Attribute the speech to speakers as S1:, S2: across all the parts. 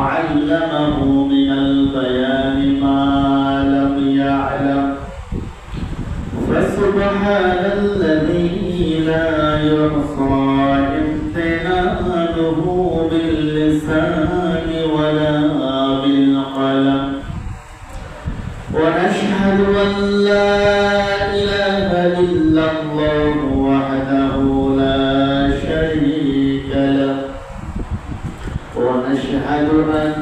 S1: وعلمه من البيان ما لم يعلم فسبحان الذي لا يحصى امتنانه باللسان ولا بالقلم ونشهد أن لا إله إلا الله وحده لا شريك له ونشهد أن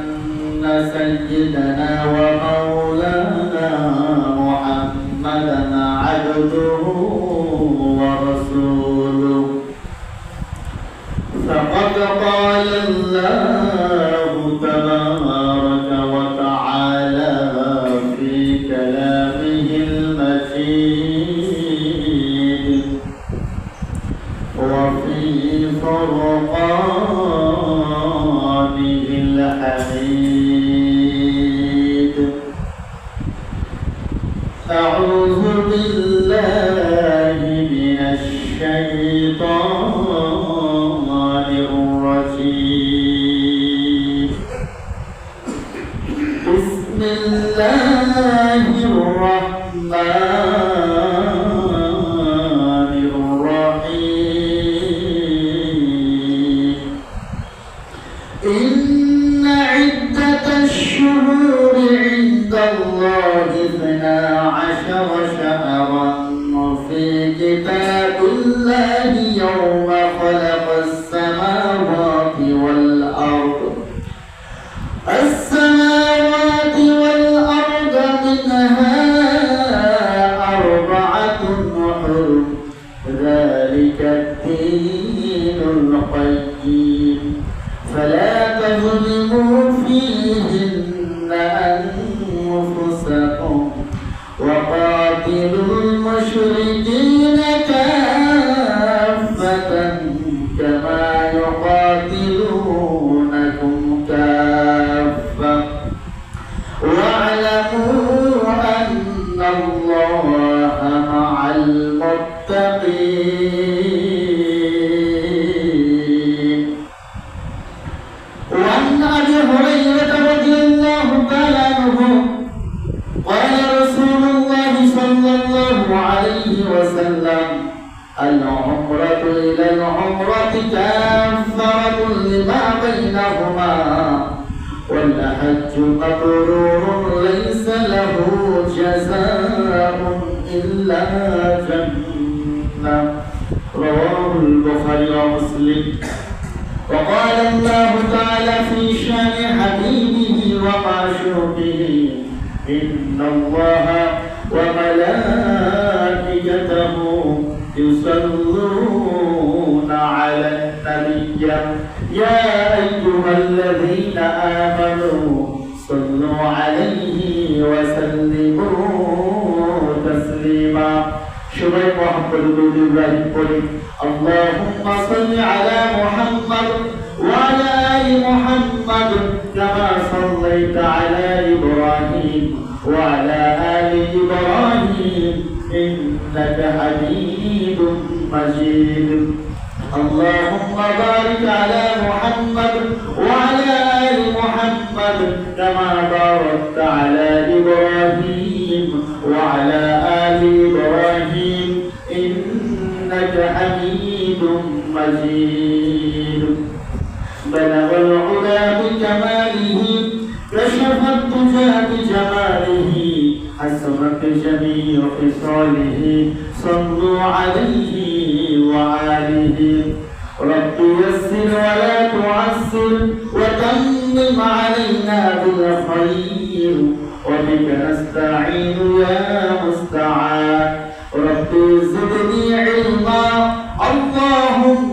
S1: سيدنا ومولانا محمدا عبده ورسوله فقد قال الله تبارك وتعالى في كلامه المجيد وفي فرقانه الحميد أعوذ بالله من الشيطان الرجيم بسم الله الرحمن الرحيم إن عدة الشهور عند الله 12 شهرا في كتاب الله يوم خلق السماوات والأرض منها 4 حرم ذلك الدين القيم فلا تظلموا فيهن أنفسكم وقاتلوا المشركين كافة كما يقاتلونكم كافة واعلموا أن الله مع المتقين وعن أبي هريرة رضي الله تعالى عنه قال رسول الله صلى الله عليه وسلم العمرة إلى العمرة كفارة لما بينهما والحج مبرور ليس له جزاء إلا جنة رواه البخاري ومسلم وقال الله تعالى في شان حبيبه ومعشوقه إن الله وملائكته يصلون على النبي يا أيها الذين آمنوا صلوا عليه وسلموا تسليما شبه محمد إبراهيم قولي اللهم صل على محمد وعلى آل محمد كما صليت على إبراهيم وعلى آل إبراهيم إنك حميد مجيد اللهم بارك على محمد وعلى آل محمد كما باركت على إبراهيم وعلى آل إبراهيم إنك حميد مجيد بلغ العلا بكماله كشف الدجى بجماله حسنت جميع خصاله صلوا عليه وآله رب يسر ولا تعسر وتمم علينا بالخير وبك نستعين يا مستعان رب زدني علما اللهم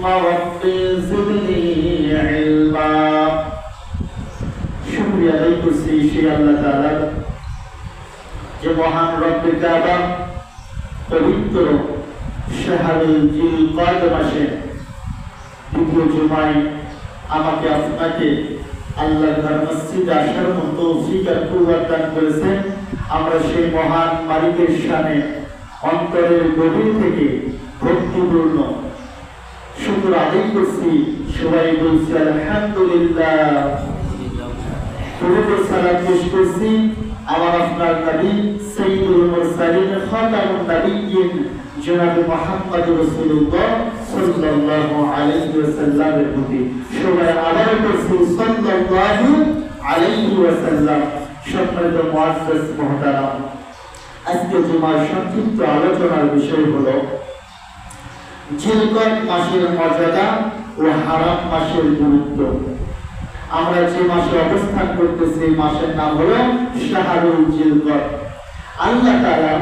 S1: رب زدني علما শুকরিয়া আদায় করছি সেই আল্লাহ তাআলা যে মহান রব্বে কাবা পবিত্র শাহরুল জিলকাদ মাসে দ্বিতীয় জুমায় আমাকে আপনাকে আল্লাহর ঘর মসজিদে আসার মতো তৌফিক আর কুওয়াত দান করেছেন। আমরা সেই মহান মালিকের শানে অন্তরের গভীর থেকে ভক্তিপূর্ণ শুকর আদায় করছি, সবাই বলছি আলহামদুলিল্লাহ। দরুদ সালাম পেশ করছি আমার আপনার নবী সাইয়্যিদুল মুরসালিন খাতামুন নবিয়্যিন জনাব মুহাম্মদ রাসূলুল্লাহ সাল্লাল্লাহু আলাইহি ওয়াসাল্লামের প্রতি। সবাই আবার করছি সাল্লাল্লাহু আলাইহি ওয়াসাল্লাম। সম্মানিত মুআজ্জাজ মুহতারাম, আজকে জুমার সংক্ষিপ্ত আলোচনার বিষয় হলো জিলকদ মাসের মর্যাদা ও হারাম মাসের গুরুত্ব। আমরা যে মাসে অবস্থান করতেছি মাসের নাম হলো শাহরুল জিলকদ। আল্লাহ তাআলা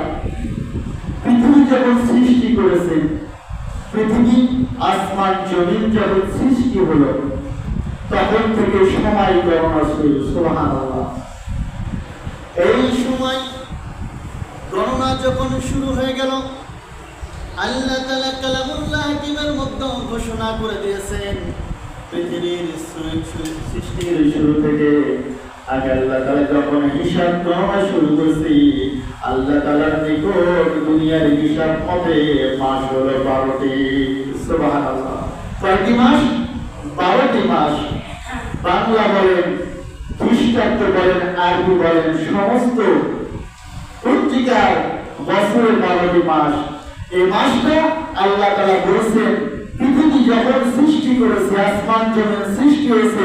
S1: পৃথিবী যখন সৃষ্টি করেছেন, পৃথিবী আসমান জমিন যখন সৃষ্টি হলো, তখন থেকে সময় গণনা শুরু। সুবহানাল্লাহ। এই সময় গণনা যখন শুরু হয়ে গেল, আল্লাহ তাআলা কালামুল্লাহ হাকিমের মধ্যে ঘোষণা করে দিয়েছেন পৃথিবীর সৃষ্টির শুরু থেকে আগে আল্লাহ তাআলা যখন হিসাব গণনা শুরু করছি, আল্লাহ তাআলার নিকট দুনিয়ার হিসাব মতে মাস হলো 12টি। সুবহানাল্লাহ। কয়টি মাস? 12টি মাস। বাংলা বলেন, খ্রিস্টাব্দ বলেন, আরবি বলেন, সমস্ত পত্রিকার বছরের 12টি মাস। এই মাসটা আল্লাহ তাআলা বলেছেন পৃথিবী যখন সৃষ্টি করেছে, আসমান জমিন সৃষ্টি হয়েছে,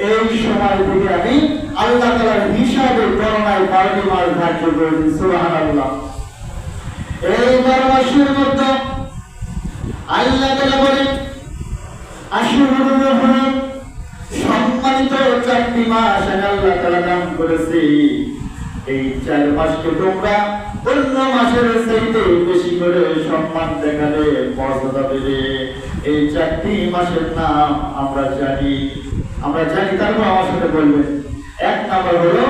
S1: এই সময় থেকে আমি আল্লাহ তাআলার হিসাবে গণনায় 12টি মাস ধার্য করেছি। সুবহানাল্লাহ। এই 12 মাসের মধ্যে আল্লাহ তাআলা বলেন আশুহুরুল হুরুম, সম্মানিত 4টি মাস আল্লাহ তাআলা নাম করেছে। এই 4 মাসকে তোমরা অন্য মাসের চাইতে বেশি করে সম্মান দেখাবে, মর্যাদা দেবে। এই 4টি মাসের নাম আমরা জানি। তারপর আমার সাথে বলবেন। 1 নাম্বার হলো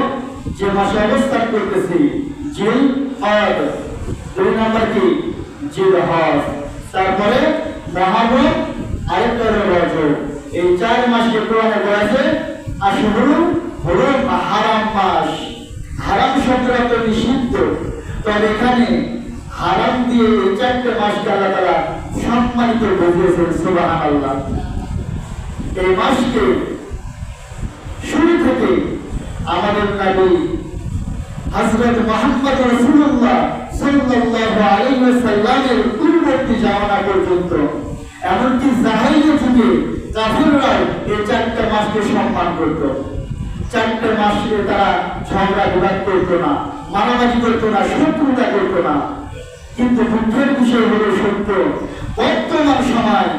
S1: যে মাসে অবস্থান করতেছি জিলকদ, 2 নাম্বার কি জিলহজ, তারপরে মুহররম, আরেকটা হলো রজব। এই 4 মাসকে কোরআনে বলা হয়েছে আশুহুরুল হুরুম, হারাম মাস। হারাম শব্দটা তো নিষিদ্ধ, তবে এখানে হারাম দিয়ে এই 4টে মাসকে আল্লাহ তাআলা সম্মানিত বুঝিয়েছেন। সুবহানাল্লাহ। এই মাসকে শুরু থেকে আমাদের নবী হযরত মুহাম্মদ রাসূলুল্লাহ সাল্লাল্লাহু আলাইহি ওয়াসাল্লামের পূর্ববর্তী জামানা পর্যন্ত, এমনকি জাহেলিয়া যুগে কাফিররা এই 4টে মাসকে সম্মান করত। 4টে মাসে তারা ঝগড়া বিবাদ করতো না, মারামারি করতো না, শত্রুতা করতো না। কিন্তু দুঃখের বিষয় হলো সত্য, বর্তমান সময়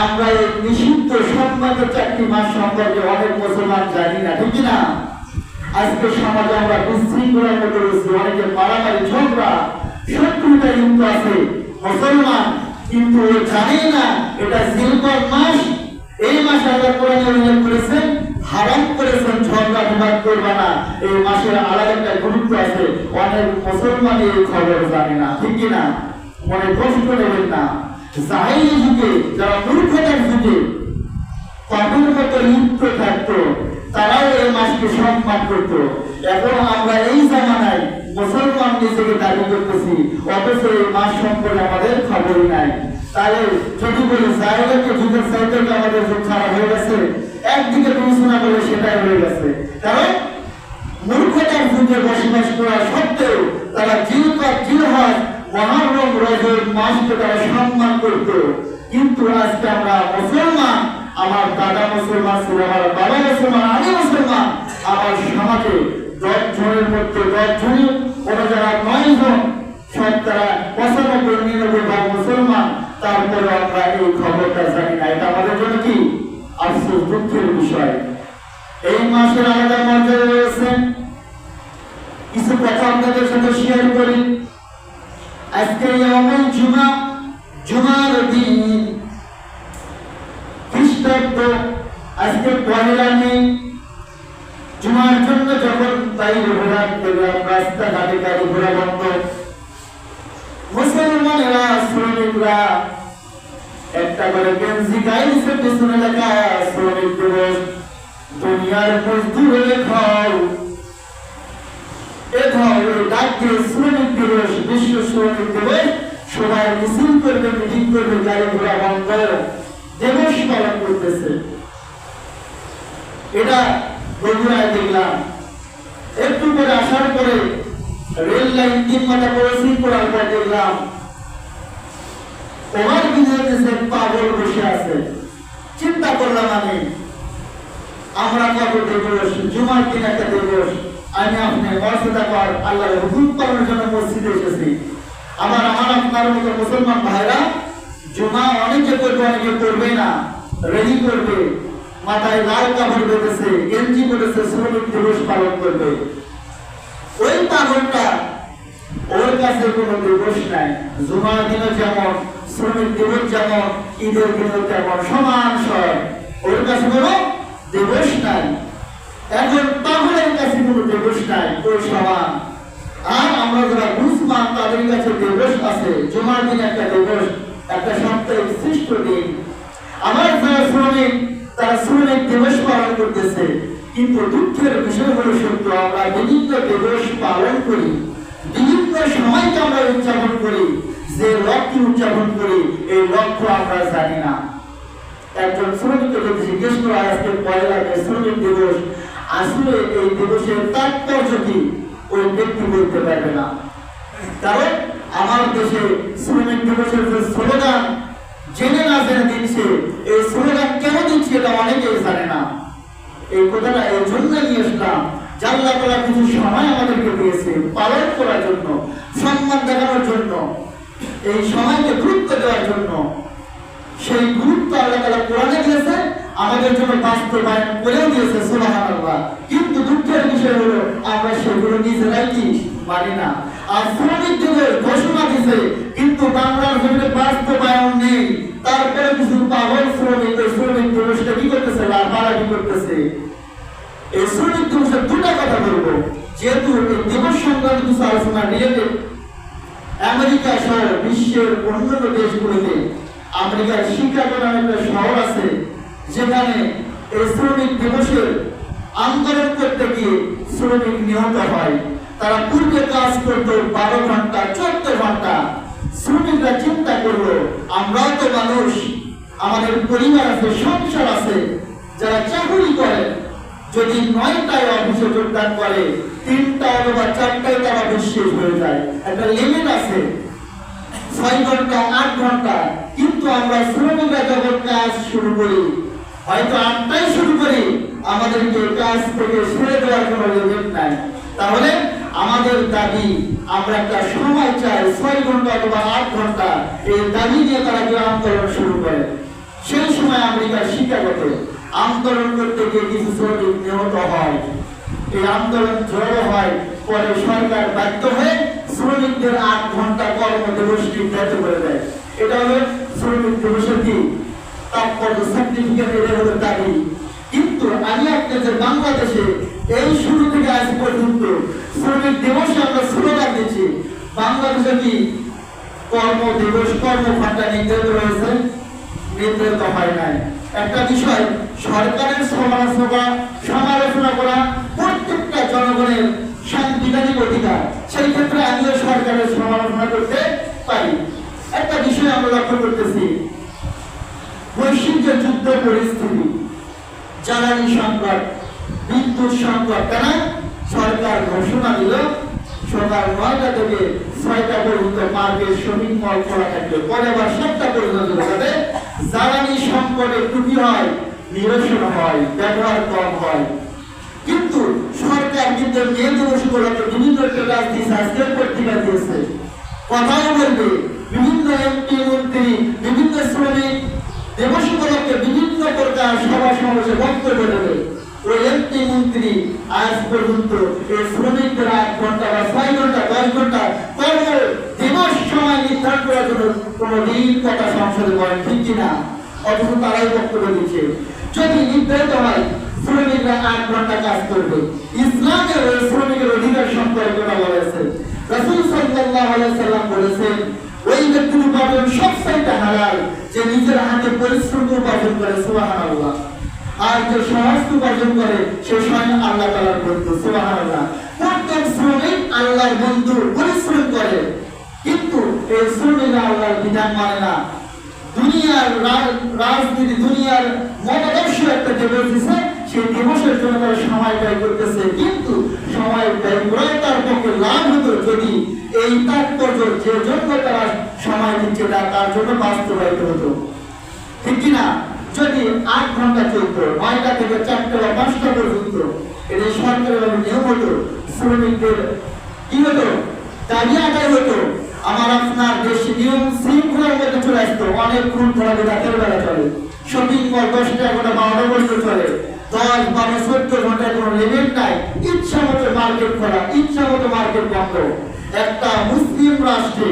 S1: আমরা এই নিষিদ্ধ সম্মানিত 4টি মাস সম্পর্কে অনেক মুসলমান জানি না, ঠিক না? আজকে সমাজে আমরা বিশৃঙ্খলার মধ্যে রয়েছি, অনেকে মারামারি, ঝগড়া, শত্রুতা লিপ্ত আছে মুসলমান, কিন্তু জানে না এটা জিলকদ মাস। এই মাসে আল্লাহ কোরআনে উল্লেখ করেছেন, হারাম করেছেন ঝগড়া বিবাদ করবে না। এই মাসের আলাদা একটা গুরুত্ব আছে, অনেক মুসলমান এই খবর জানে না, ঠিক না? মনে কষ্ট নেবেন না। জাহেলি যুগে যারা মূর্খতার যুগে পাপের মতো লিপ্ত থাকতো, তারাও এই মাসকে সম্মান করতো। এখন আমরা এই জামানায় মুসলমান নিজেকে দাবি করতেছি, অথচ এই মাস সম্পর্কে আমাদের খবরই নাই। তাহলে যদি বলি জাহেলিয়াতে যুগের চাইতে আমাদের যুগ খারাপ হয়ে গেছে, একদিকে বিবেচনা করলে সেটাই হয়ে গেছে। কারণ মূর্খতার যুগে বসবাস করা সত্ত্বেও তারা জিলকদ, জিলহজ, মুহররম, রজব মাসকে তারা সম্মান করত। কিন্তু আজকে আমরা মুসলমান, আমার দাদা মুসলমান ছিল, আমার বাবা মুসলমান, আমি মুসলমান, আমার সমাজে 10 জনের মধ্যে 10 জনই, কোনো যারা 9 জন, সব তারা 95-99 মুসলমান, তারপরে আমরা এই খবরটা জানি না। এটা আমাদের জন্য কি আফসোস, দুঃখের বিষয়। এই মাসের আলাদা মর্যাদা রয়েছে, কিছু কথা আপনাদের সাথে শেয়ার করি। আজকে ইয়াউমুল জুমা, জুমার দিন, খ্রিস্টাব্দ আজকে 1 মে। জুমার জন্য যখন বাইরে ঘোরাঘুরি, রাস্তাঘাটে গাড়ি ঘোড়া বন্ধ, মুসলমানেরা, শ্রমিকরা একটা করে গেঞ্জি গাইছে, পিছনে লেখা শ্রমিক দিবস, দুনিয়ার মজদুর হলে খাও, এ খাও, ডাক দিয়ে শ্রমিক দিবস, বিশ্ব শ্রমিক দিবস। সবাই মিছিল করবে, মিটিং করবে, গাড়ি ঘোড়া বন্ধ, দিবস পালন করতেছে। এটা বগুড়ায় দেখলাম। একটু করে আসার পরে রেল লাইন 3 মাথা ক্রসিং করার পর দেখলাম ওভার ব্রিজের পাগল বসে আছে। চিন্তা করলাম আমরা কত দিবস, জুমার দিন একটা দিবস, আমি আপনি মর্যাদা কর আল্লাহর হুকুম পালনের জন্য মসজিদে এসেছি। আমার আপনার মতো মুসলমান ভাইরা জুমা অনেকে করবে, অনেকে করবে না, রেডি করবে, মাথায় লাল কাপড় বেঁধেছে, গেঞ্জি পরেছে, শ্রমিক দিবস পালন করবে। ওই পাগলটা ওর কাছে কোনো দিবস নাই। জুমার দিনে যেমন, শ্রমিক দিবস যেমন, ঈদের দিনে তেমন সমান সব, ওর কাছে কোনো দিবস নাই। এখন পাগলের কাছে কোনো দিবস নাই, ওই সমান। আর আমরা যারা বুঝমান তাদের কাছে দিবস আছে। জুমার দিন একটা দিবস, একটা সাপ্তাহিক শ্রেষ্ঠ দিন। আমার যারা শ্রমিক তারা শ্রমিক দিবস পালন করতেছে। কিন্তু দুঃখের বিষয় হলো সত্য, আমরা বিভিন্ন দিবস পালন করি, বিভিন্ন সময়কে আমরা উদযাপন করি, যে লক্ষ্যে উদযাপন করি এই লক্ষ্য আমরা জানি না। একজন শ্রমিককে যদি জিজ্ঞেস করা আজকে পয়লা মে শ্রমিক দিবস, আসলে এই দিবসের তাৎপর্য কি, ওই ব্যক্তি বলতে পারবে না। কারণ আমার দেশে শ্রমিক দিবসের যে স্লোগান জেনে না জেনে দিচ্ছে, এই স্লোগান কেন দিচ্ছে এটা অনেকেই জানে না। এই কথাটা এই জন্য নিয়ে আসলাম, আল্লাহ তাআলা কিছু সময় আমাদেরকে দিয়েছে পালন করার জন্য, সম্মান দেখানোর জন্য, এই সময়কে গুরুত্ব দেওয়ার জন্য। সেই গুরুত্ব আল্লাহ তাআলা কোরআনে দিয়েছে, আমাদের জন্য বাস্তবায়ন করেও দিয়েছে, সুবহানাল্লাহ। কিন্তু দুঃখের বিষয় হলো আমরা সেগুলো নিজেরাই কি মানি না। আর শ্রমিক দিবস ঘোষণা দিয়েছে, কিন্তু বাংলার জমিনে বাস্তবায়ন নেই। তারপরে কিছু পাগল শ্রমিক এই শ্রমিক দিবসটা কি করতেছে, লাফালাফি করতেছে। এই শ্রমিক দিবসের দুটা কথা বলবো, যেহেতু এই দিবস সংক্রান্ত কিছু আলোচনা রিলেটেড। আমেরিকা সহ বিশ্বের অন্যান্য দেশগুলোতে, আমেরিকার শিকাগো নামে একটা শহর আছে, যেখানে এই শ্রমিক দিবসের আন্দোলন করতে গিয়ে শ্রমিক নিহত হয়। তারা পূর্বে কাজ করত 12 ঘন্টা 14 ঘন্টা। শ্রমিকরা চিন্তা করলো, আমরাও তো মানুষ, আমাদের পরিবার আছে, সংসার আছে। যারা চাকরি করে যদি 9টায় অফিসে যোগদান করে, 3টা অথবা 4টায় তারা অফিস শেষ হয়ে যায়। একটা লিমিট আছে 6 ঘন্টা 8 ঘন্টা। কিন্তু আমরা শ্রমিকরা যখন কাজ শুরু করি, হয়তো 8টায় শুরু করি, আমাদেরকে কাজ থেকে ছেড়ে দেওয়ার কোনো লিমিট নাই। তাহলে আমাদের দাবি, আমরা একটা সময় চাই 6 ঘন্টা অথবা 8 ঘন্টা। এই দাবি নিয়ে তারা যে আন্দোলন শুরু করে, সেই সময় আমেরিকার শিকাগোতে আন্দোলন করতে গিয়ে কিছু শ্রমিক নিহত হয়। এই আন্দোলন জড়ো হয়, পরে সরকার বাধ্য হয়ে শ্রমিকদের 8 ঘন্টা কর্মদিবস নির্ধারিত করে দেয়। এটা হলো শ্রমিক দিবসের কি তাৎপর্য, সার্টিফিকেট, এটা হলো দাবি। কিন্তু আমি আপনাদের বাংলাদেশে এই শুরু থেকে আজ পর্যন্ত শ্রমিক দিবসে আমরা স্লোগান দিচ্ছি, বাংলাদেশে কি কর্ম দিবস, কর্মঘণ্টা নির্ধারিত হয়েছে? নির্ধারিত হয় নাই। একটা বিষয় সরকারের সমালোচনা করা প্রত্যেকটা জনগণের সাংবিধানিক অধিকার, সেই ক্ষেত্রে আমিও সরকারের সমালোচনা করতে পারি। একটা বিষয় আমরা লক্ষ্য করতেছি, বৈশ্বিক যে যুদ্ধ পরিস্থিতি, জ্বালানি সংকট, বিদ্যুৎ সংকট, কেন সরকার ঘোষণা দিল সকাল 9টা থেকে 6টা পর্যন্ত মার্কেট শপিং মল খোলা থাকবে, পরে আবার 7টা পর্যন্ত যাতে জ্বালানি সংকটে টুকি হয়, নিরসন হয়, ব্যবহার কম হয়। কিন্তু সরকার কিন্তু মে দিবস উপলক্ষে বিভিন্ন কাজ দিয়েছে, আজকের পত্রিকা দিয়েছে, কথাও বলবে, বিভিন্ন এমপি মন্ত্রী, বিভিন্ন শ্রমিক দিবস উপলক্ষে বিভিন্ন প্রকার সভা সমাবেশে বক্তব্য দেবে। ওই এমপি মন্ত্রী আজ পর্যন্ত এই শ্রমিকদের 8 ঘন্টা বা 6 ঘন্টা 10 ঘন্টা কর্ম দিবস সময় নির্ধারণ করার জন্য কোনোদিন কথা সংসদে বলেন, ঠিক কিনা? অথচ তারাই বক্তব্য দিচ্ছে। যদি নির্ধারিত হয় শ্রমিকরা 8 ঘন্টা কাজ করবে, ইসলামের ওই শ্রমিকের অধিকার সম্পর্কে কথা বলেছে। রাসূল সাল্লাল্লাহু আলাইহি ওয়াসাল্লাম বলেছেন, ওই ব্যক্তির উপার্জন সবচাইতে হালাল যে নিজের হাতে পরিশ্রম উপার্জন করে, সুবহানাল্লাহ। আর যে সমস্ত উপার্জন করে সে স্বয়ং আল্লাহ তাআলার বন্ধু, সুবহানাল্লাহ। প্রত্যেক শ্রমিক আল্লাহর বন্ধু, পরিশ্রম করে, কিন্তু এই শ্রমিকরা আল্লাহর বিধান মানে না। দুনিয়ার রাজনীতি, দুনিয়ার মতাদর্শ একটা দিবস দিচ্ছে, সেই দিবসের জন্য তারা সময় ব্যয় করতেছে। কিন্তু সময় ব্যয় করে তার পক্ষে লাভ হতো যদি এই তাৎপর্য যে জন্য তারা সময় দিচ্ছে তার জন্য বাস্তবায়িত হতো, ঠিক কিনা? যদি 8 ঘন্টা চলতো, 9টা থেকে 4টা বা 5টা পর্যন্ত, এটা সরকারের নিয়ম হতো, শ্রমিকদের কি হতো, দাবি আদায় হতো, আমার আপনার দেশে নিয়ম শৃঙ্খলার মধ্যে চলে আসতো। অনেকক্ষণ ধরে রাতের বেলা চলে, শপিং মল 10টা 11টা 12টা পর্যন্ত চলে, 10, 12, 14 ঘন্টায় কোনো লিমিট নাই। ইচ্ছা মতো মার্কেট খোলা, ইচ্ছা মতো মার্কেট বন্ধ। একটা মুসলিম রাষ্ট্রে,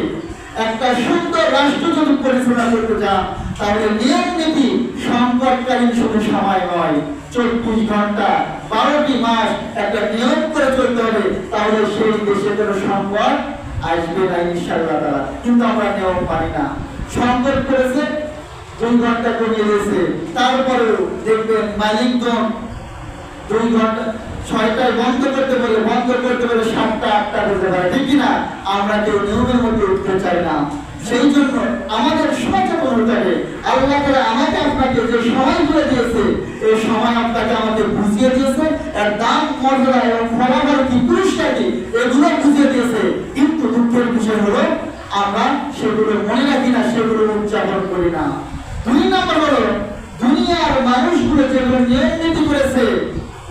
S1: একটা সুন্দর রাষ্ট্র যদি পরিচালনা করতে চান, তাহলে নিয়ম নীতি সংকটকালীন শুধু সময় নয়, 24 ঘন্টা 12টি মাস একটা নিয়ম করে চলতে হবে। তাহলে সেই দেশে কোনো সংকট আসবে না ইনশাআল্লাহ তাআলা। কিন্তু আমরা নিয়ম মানি না, সংকট করেছে 2 ঘন্টা কমিয়ে দিয়েছে, তারপরেও দেখবেন মালিকগণ 2 ঘন্টা 6টায় বন্ধ করতে বলে 7টা 8টা বেজে যায়, ঠিক কিনা? আমরা কেউ নিয়মের মধ্যে উঠতে চাই না। সেই জন্য আমাদের সচেতন হতে হবে। আল্লাহ তাআলা আমাকে আপনাকে যে সময়গুলো দিয়েছে, এই সময় আপনাকে আমাকে বুঝিয়ে দিয়েছে, এর দাম, মর্যাদা এবং ফলাফল কি, পুরস্কার কি, এগুলো বুঝিয়ে দিয়েছে। কিন্তু দুঃখের বিষয় হলো আমরা সেগুলো মনে রাখি না, সেগুলো উদযাপন করি না। 2 নম্বর হলো দুনিয়ার মানুষগুলো যেগুলো নিয়ম নীতি করেছে,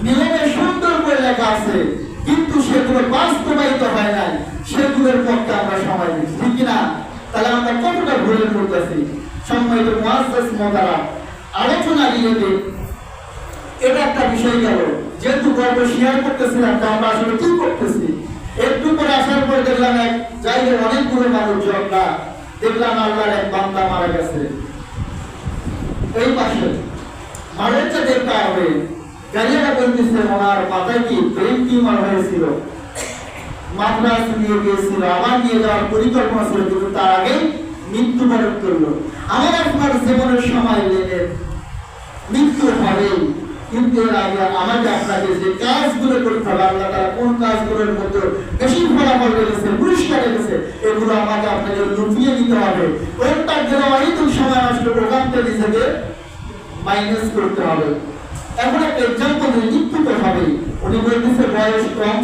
S1: নিয়মে সুন্দর করে লেখা আছে, কিন্তু সেগুলো বাস্তবায়িত হয় নাই, সেগুলোর পক্ষে আমরা সময় দিচ্ছি, ঠিক কিনা? তাহলে আমরা কতটা ভুলের মধ্যে আছি। সম্মানিত মুআজ্জাজ মুহতারাম, আলোচনা নিয়ে এটা একটা বিষয় গেল, যেহেতু গল্প শেয়ার করতেছিলাম আমরা আসলে কি করতেছি। একটু পরে আসার পর দেখলাম এক জায়গায় অনেকগুলো মানুষ জমা, দেখলাম আল্লাহর এক বান্দা মারা গেছে। এই পাশে মারেরটা দেখতে হবে, গাড়িটা বলতেছে ওনার মাথায় কি ব্রেন টিউমার হয়েছিল, মাদ্রাস নিয়ে গিয়েছিল, আবার নিয়ে যাওয়ার পরিকল্পনা ছিল, কিন্তু তার আগে মৃত্যুবরণ করলো। আমার আপনার জীবনের সময় লেগে মৃত্যু হবেই, কিন্তু এর আগে আমাকে আপনাকে যে কাজগুলো করতে হবে, আল্লাহ তাআলা কোন কাজগুলোর মধ্যে বেশি ফলাফল দিয়েছে, পুরস্কার দিয়েছে, এগুলো আমাকে আপনাকে লুকিয়ে নিতে হবে। কোনটা গেলে অনেকদিন সময় নষ্ট করে ওখান থেকে নিজেকে মাইনাস করতে হবে। এখন একটা এক্সাম্পল লিখতে হবে। উনি বলতেছে বয়স কম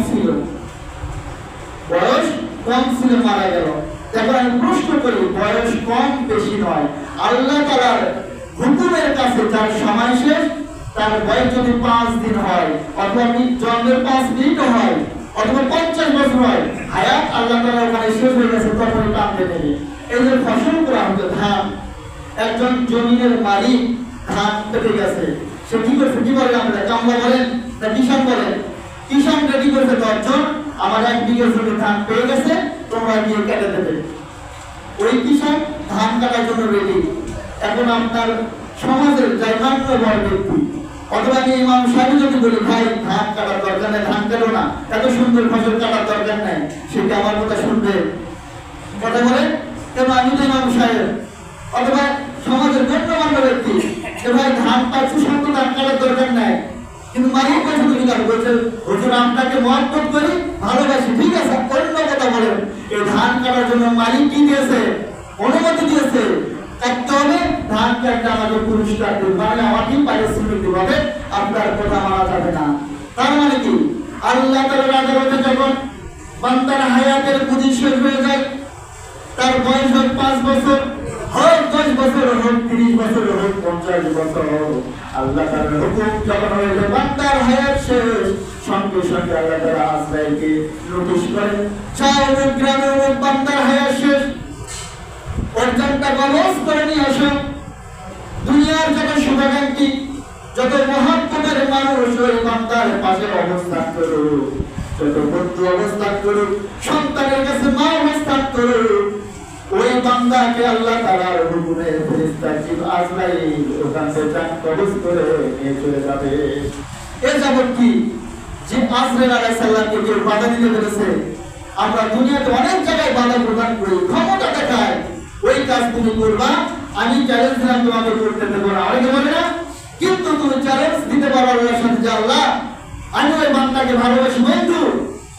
S1: ছিল, মারা গেল। এখন আমি প্রশ্ন করি, বয়স কম বেশি নয়, আল্লাহ তাআলার হুকুমের কাছে যার সময় শেষ, তার বয়স যদি 5 দিন হয়, অথবা জন্মের 5 মিনিট হয়, অথবা 50 বছর হয়, হায়াত আল্লাহ তাআলা ওখানে শেষ হয়ে গেছে, তখন টানতে নেবে। এই যে ফসল করা হতো ধান, একজন জমিনের মালিক ধান পেতে গেছে, সে কি করছে, কি বলে আমরা কামলা বলেন না কিষান বলেন, কিষান রেডি করছে 10 জন, আমার 1 বিঘা জমি ধান পেয়ে গেছে, তোমরা গিয়ে কেটে দেবে। ওই কিষান ধান কাটার জন্য রেডি। এখন আপনার সমাজের যাই মান্যবর ব্যক্তি, অথবা আমি ইমাম সাহেব যদি বলি ভাই ধান কাটার দরকার নেই, ধান কাটো না, এত সুন্দর ফসল কাটার দরকার নাই, সেটা আমার কথা শুনবে? কথা বলেন কেন? আমি তো ইমাম সাহেব। অথবা সমাজের গণ্যমান্য ব্যক্তি, যে ভাই ধান পাচ্ছি, সত্য ধান কাটার দরকার নাই, কিন্তু মালিক কাছে তুমি কাটো, বলছে হুজুর আপনাকে মহব্বত করি, ভালোবাসি, ঠিক আছে, অন্য কথা বলেন। এই ধান কাটার জন্য মালিক কি দিয়েছে? অনুমতি দিয়েছে, কাটতে হবে, ধান কাটতে আমাকে পুরস্কার দিন, মানে আমাকে পারিশ্রমিক দিতে হবে, আপনার কথা মানা যাবে না। তার মানে কি, আল্লাহ তাআলার আদালতে যখন বান্দার হায়াতের পুঁজি শেষ হয়ে যায়, তার বয়স হোক 5 বছর, হোক 10 বছর, হোক 30 বছর, হোক 50 বছর, আল্লাহ তাআলার হুকুম যখন হয়ে যায় বান্দার হায়াত শেষ, সঙ্গে সঙ্গে আল্লাহ তাআলা আজরাইলকে নোটিশ করেন, চাও গ্রামে বান্দার হায়াত শেষ, অর্জনটা কবজ করে নিয়ে আসো। দুনিয়ার যত শুভাকাঙ্ক্ষী, যত মহাত্মাদের মানুষ ওই বান্দার পাশে অবস্থান করুক, যত বন্ধু অবস্থান করুক, সন্তানের কাছে মা অবস্থান করুক, ওই বান্দাকে আল্লাহ তাআলার হুকুমে ফেরেশতা আজরাইল ওখান থেকে জান কবজ করে নিয়ে চলে যাবে। এ যাবত কি যে আজরাইল আলাইহিস সালামকে কেউ বাধা দিতে পেরেছে? আমরা দুনিয়াতে অনেক জায়গায় বাধা প্রদান করি, ক্ষমতা দেখায়, ওই কাজ তুমি করবা, আমি চ্যালেঞ্জ দিলাম তোমাকে করতে দেবো না, অনেকে বলে না, কিন্তু তুমি চ্যালেঞ্জ দিতে পারো আল্লাহর সাথে যে আল্লাহ আমি ওই বান্দাকে ভালোবাসি, বন্ধু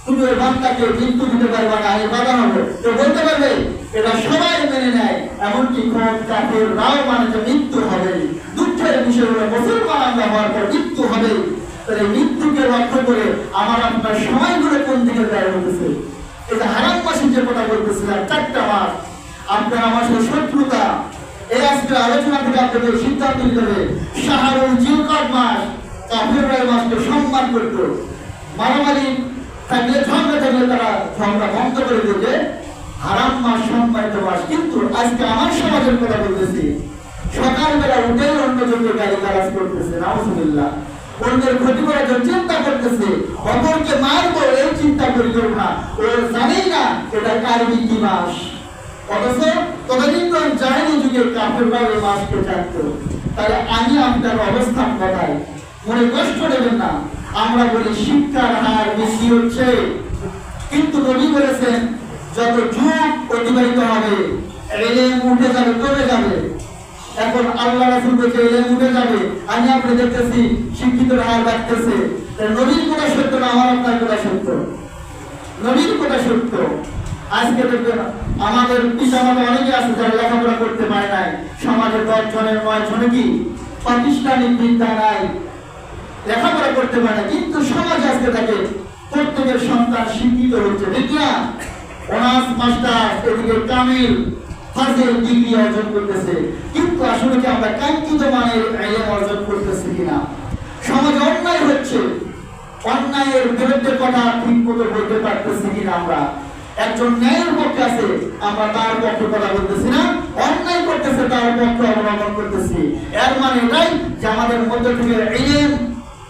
S1: তুমি ওই বান্দাকে মৃত্যু দিতে পারবে না, এই বাধা হবে। তো বলতে পারবে এটা সবাই মেনে নেয়, এমনকি কাফেররাও মানে যে মৃত্যু হবে। দুঃখের বিষয় হলো মুসলমান আমরা হওয়ার পর মৃত্যু হবে। তাহলে মৃত্যুকে লক্ষ্য করে আমার আপনার সময়গুলো কোন দিকে দাঁড়িয়ে হতেছে। এটা হারাম মাসের যে কথা বলতেছিলাম, 4টা মাস আপনার আমার সাথে শত্রুতা। এই আজকের আলোচনা থেকে আপনাদের সিদ্ধান্ত নিতে হবে, শাহরুল জিলকাদ মাস কাফেররা মাসকে সম্মান করত। মারামারি থাকলে ঝগড়া থাকলে তারা ঝগড়া বন্ধ করে দিতে হারাম মাস সম্মানিত মাস। কিন্তু আজকে আমার সমাজের কথা বলতেছি, সকালবেলা উঠে অন্যজনকে গালি গালাজ করতেছে, নাউজুবিল্লাহ, অন্যের ক্ষতি করার জন্য চিন্তা করতেছে, অপরকে মারবো এই চিন্তা করি করব না, ও জানেই না এটা কারবি কি মাস। অথচ ততদিন তো জাহেলি যুগে কাফেররা এই মাসকে জানতো। তাহলে আমি আপনার অবস্থান কোথায়, মনে কষ্ট নেবেন না। আমরা বলি শিক্ষার হার বেশি হচ্ছে, কিন্তু নবী বলেছেন যত যুগ অতিবাহিত হবে ইলম উঠে যাবে, কমে যাবে। এখন আল্লাহ রাসূল বলেছে ইলম উঠে যাবে, আমি আপনি দেখতেছি শিক্ষিতের হার বাড়তেছে। নবীর কথা সত্য না আমার আপনার কথা সত্য? নবীর কথা সত্য। আজকে দেখবেন আমাদের পিতামাতা অনেকে আছে যারা লেখাপড়া করতে পারে নাই, সমাজে 10 জনের 9 জনে কি প্রাতিষ্ঠানিক বিদ্যা নাই, লেখাপড়া করতে পারে না, কিন্তু সমাজ আজকে থাকে প্রত্যেকের সন্তান শিক্ষিত হচ্ছে। ঠিক না? অনার্স মাস্টার, এদিকে কামিল ফাজিল ডিগ্রি অর্জন করতেছে, কিন্তু আসলে কি আমরা কাঙ্ক্ষিত মানের ইলম অর্জন করতেছি কিনা? সমাজে অন্যায় হচ্ছে, অন্যায়ের বিরুদ্ধে কথা ঠিক মতো বলতে পারতেছি কিনা? আমরা একজন ন্যায়ের পক্ষে আছে, আমরা তার পক্ষে কথা বলতেছি না, অন্যায় করতেছে তার পক্ষে অবলম্বন করতেছি। এর মানে এটাই যে আমাদের মধ্যে থেকে ইলম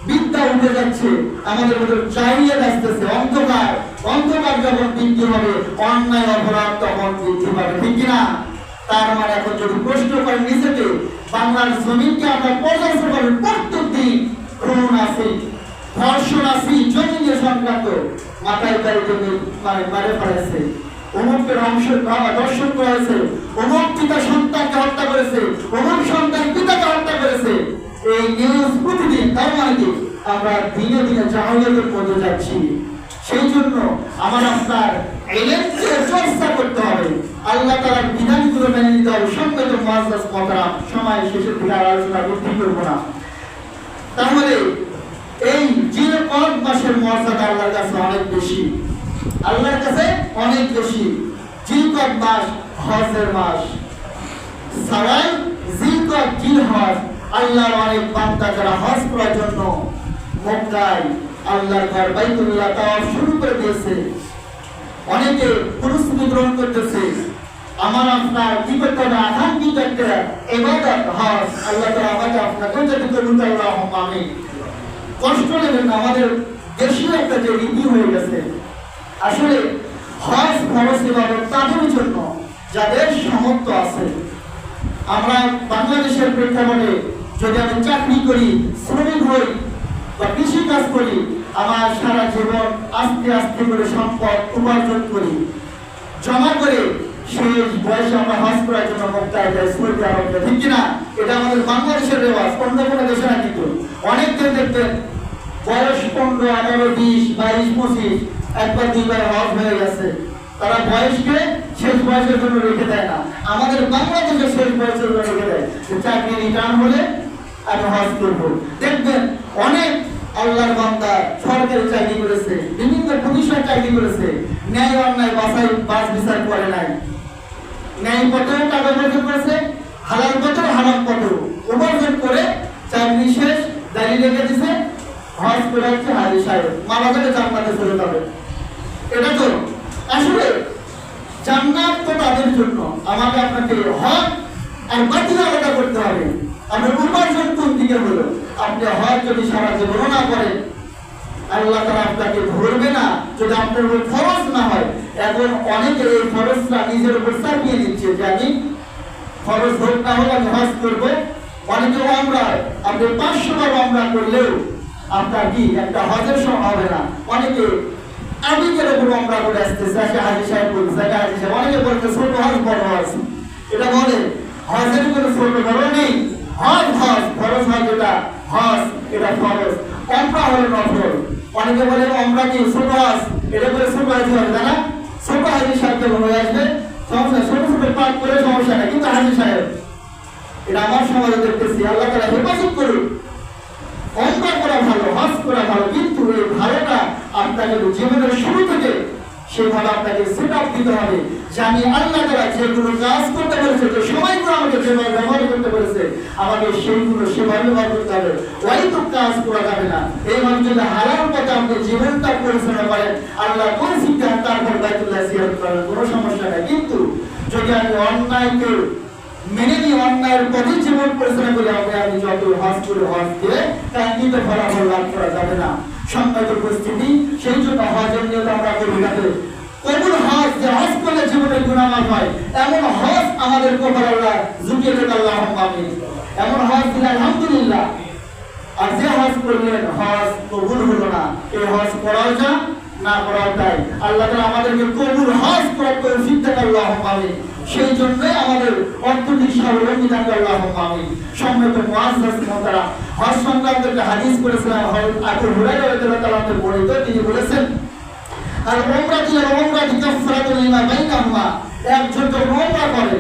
S1: বিদ্যা উঠে যাচ্ছে, আমাদের মধ্যে জাহিলিয়াত আসতেছে, অন্ধকার। অন্ধকার যখন বৃদ্ধি হবে অন্যায় অপরাধ তখন বৃদ্ধি পাবে। ঠিক কিনা? তার মানে এখন যদি প্রশ্ন করেন নিজেকে, বাংলার জমিনকে আমরা পর্যালোচনা করি, প্রত্যেক দিন খুন আছে, ধর্ষণ আছে, জমিনে সংক্রান্ত মাথায় তাই জমি মারে ফেলেছে, অমুকের অংশ দর্শন করা হয়েছে, অমুক পিতা সন্তানকে হত্যা করেছে, অমুক সন্তান পিতাকে হত্যা করেছে। এই নিউজ প্রতিদিন। তার মানে কি আমরা দিনে দিনে জাহিলিয়াতের মধ্যে যাচ্ছি। সেই জন্য আমার আপনার ইলমকে চর্চা করতে হবে, আল্লাহ তাআলার বিধানগুলো মেনে নিতে হবে। সম্মানিত মুআজ্জাজ মুহতারাম, সময় শেষের দিকে আলোচনা বৃদ্ধি করব না। তাহলে এই জিলকদ মাসের মর্যাদা আল্লাহর কাছে অনেক বেশি, আল্লাহর কাছে অনেক বেশি। জিলকদ মাস হজের মাস, সবাই জিলকদ জিলহজ, আল্লাহর অনেক বান্দা যারা হজ করার জন্য মক্কায় আল্লাহর ঘর বাইতুল্লাহ তাওয়াফ শুরু করে দিয়েছে, অনেকে প্রস্তুতি গ্রহণ করতেছে। আমার আপনার কি করতে হবে? আকাঙ্ক্ষিত একটা ইবাদত হজ। আল্লাহ তাআলা আমাকে আপনাকে যদি কবুল করে, আল্লাহুম্মা আমিন। কষ্ট নেবেন না, আমাদের দেশীয় একটা যে রীতি হয়ে গেছে, আসলে হজ ফরজ ইবাদত তাদের জন্য যাদের সামর্থ্য আছে। আমরা বাংলাদেশের প্রেক্ষাপটে যদি আমি চাকরি করি, শ্রমিক হই বা কৃষি কাজ করি, আমার সারা জীবন আস্তে আস্তে করে সম্পদ উপার্জন করি, জমা করে শেষ বয়সে আমরা হজ করার জন্য মক্কায় যাই, সৌদি আরব যাই। ঠিক কিনা? এটা আমাদের বাংলাদেশের রেওয়াজ, অন্য কোনো দেশে না। কিন্তু অনেকদিন দেখবেন বয়স 15, 18, 20, 22, 25 একবার দুইবার হজ হয়ে গেছে, তারা বয়সকে শেষ বয়সের জন্য রেখে দেয় না। আমাদের বাংলাদেশে শেষ বয়সের জন্য রেখে দেয়, চাকরি রিটার্ন হলে আমি হজ করবো। দেখবেন অনেক আল্লাহর বান্দা সরকারি চাকরি করেছে, বিভিন্ন প্রতিষ্ঠানে চাকরি করেছে, ন্যায় অন্যায় বাছ বিচার করে নাই, ন্যায় পথেও টাকা উপার্জন করেছে, হালাল পথেও হারাম পথেও উপার্জন করে চাকরি শেষ দাঁড়িয়ে রেখে দিছে, হজ করে হচ্ছে হাজি সাহেব, মারা গেলে জান্নাতে চলে যাবে। এটা তো আসলে জান্নাত তো তাদের জন্য। আমাকে আপনাকে হজ আর বাকি আলাদা করতে হবে। আপনার উপার্জন কোন দিকে হলো? আপনি হজ যদি সারা জীবন না করেন, আল্লাহ তাআলা আপনাকে ধরবে না যদি আপনার উপর ফরজ না হয়। এখন অনেকে এই ফরজটা নিজের উপর চাপিয়ে নিচ্ছে যে আমি ফরজ হোক না হলে আমি হজ করবো। অনেকে ওমরায় আপনি 500 বার ওমরা করলেও আপনার কি একটা হজের সম হবে না। অনেকে আবেগের উপর ওমরা করে আসতেছে, হাজি সাহেব বলছে, হাজি সাহেব অনেকে বলতে ছোট হজ বড় হজ। এটা বলে হজের কোনো ছোট বড় নেই, হজ হজ ফরজ হয় যেটা হজ এটা ফরজ, ওমরা হলো নফল। অনেকে বলে ওমরা কি ছোট হজ, এটা করে ছোট হাজি হবে, তাই না? ছোট হাজি সাহেব যখন হয়ে আসবে সমস্যা, ছোট ছোট পাঠ করে সমস্যা নেই, কিন্তু হাজি সাহেব এটা আমার সমাজে দেখতেছি, আল্লাহ তাআলা হেফাজত করুন। ওমরা করা ভালো, হজ করা ভালো, কিন্তু এই ভালোটা আপনাকে জীবনের শুরু থেকে সেভাবে আপনাকে সেট আপ দিতে হবে। জানি আল্লাহ তাআলা যেগুলো কাজ করতে বলেছে, যে সময়গুলো আমাকে যেভাবে ব্যবহার করতে বলেছে, আমাকে সেইগুলো সেভাবে ব্যবহার করতে হবে। ওই তো কাজ করা যাবে না। এইভাবে যদি হালাল পথে আপনি জীবনটা পরিচালনা করেন, আল্লাহ কোন শিক্ষা তারপর বাইতুল্লাহ জিয়ারত করেন, কোনো সমস্যা নেই। কিন্তু যদি আমি অন্যায়কে মেনে নিয়ে অন্যায়ের পথে জীবন পরিচালনা করে আমি যত হজ করে হজ দিয়ে কাঙ্ক্ষিত ফলাফল লাভ করা যাবে না। সম্মানিত উপস্থিতি, সেই জন্য হজের নিয়ত আমরা করি যাতে কবুল হজ, যে হজ করলে জীবনের গুনাহ মাফ হয়, এমন হজ আমাদের কবুল আল্লাহ জুটিয়ে দেন, আল্লাহুম্মা আমিন। এমন হজ দিলে আলহামদুলিল্লাহ। আর যে হজ করলেন হজ কবুল হলো না, এই হজ করাও যা না করাও তাই। আল্লাহ তাআলা আমাদেরকে কবুল হজ করার তৌফিক দেন, আল্লাহুম্মা আমিন। সেই জন্যই আমাদের অর্থনৈতিক স্বাবলম্বী দান করেন, আল্লাহুম্মা আমিন। সম্মানিত মুআজ্জাজ মুহতারাম, হজ সংক্রান্ত একটা হাদিস করেছিলেন হযরত আবু হুরায়রা রাদিয়াল্লাহু তাআলা থেকে বর্ণিত। তিনি বলেছেন, আর উমরাতু কাফফারাতুন লিমা বাইনাহুমা, একজন যখন উমরা করে